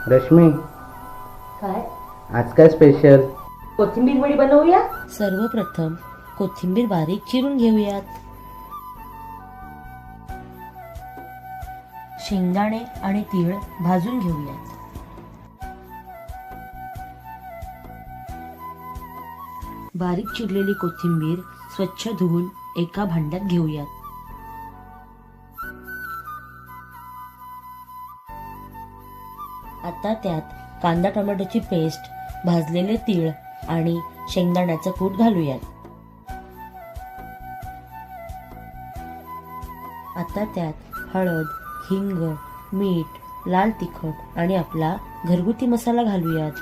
रश्मी, काय? आज काय स्पेशल? कोथिंबीर वडी बनवूया. सर्वप्रथम कोथिंबीर बारीक चिरून घेऊयात. शेंगदाणे आणि तीळ भाजून घेऊयात. बारीक चिरलेली कोथिंबीर स्वच्छ धुवून एका भांड्यात घेऊयात. आता त्यात कांदा टोमॅटोची पेस्ट, भाजलेले तीळ आणि शेंगदाण्याचं कूट घालूयात. आता त्यात हळद, हिंग, मीठ, लाल तिखट आणि आपला घरगुती मसाला घालूयात.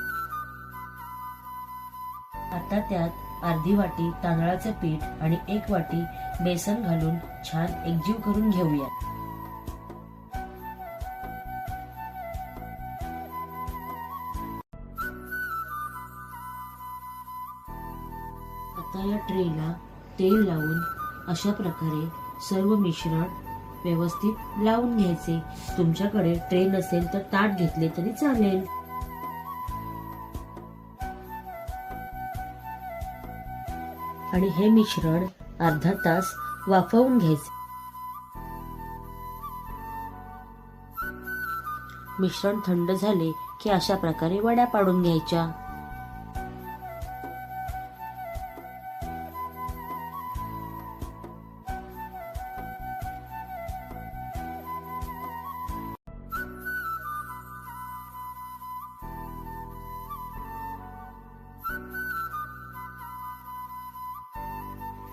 आता त्यात अर्धी वाटी तांदळाचे पीठ आणि 1 वाटी बेसन घालून छान एकजीव करून घेऊयात. आता या ट्रेला तेल लावून अशा प्रकारे सर्व मिश्रण व्यवस्थित लावून घ्यायचे. तुमच्याकडे ट्रे नसेल तर ताट घेतले तरी चालेल. आणि हे मिश्रण अर्धा तास वाफवून घ्यायचे. मिश्रण थंड झाले की अशा प्रकारे वड्या पाडून घ्यायच्या.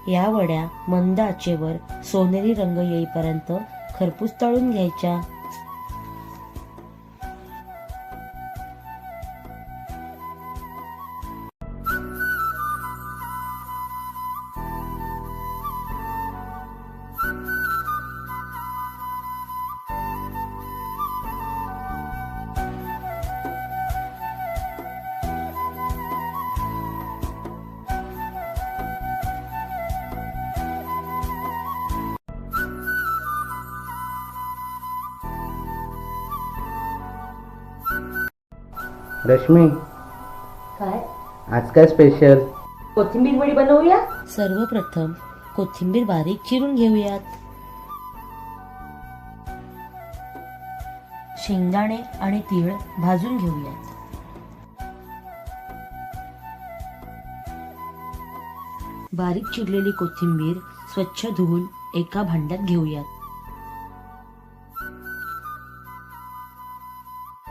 या वड्या मंद आचेवर सोनेरी रंग येईपर्यंत खरपूस तळून घ्यायच्या. रश्मी, काय? आज काय स्पेशल? कोथिंबीर वडी बनवूया. सर्वप्रथम कोथिंबीर बारीक चिरून घेऊयात. शेंगदाणे आणि तीळ भाजून घेऊयात. बारीक चिरलेली कोथिंबीर स्वच्छ धुवून एका भांड्यात घेऊयात.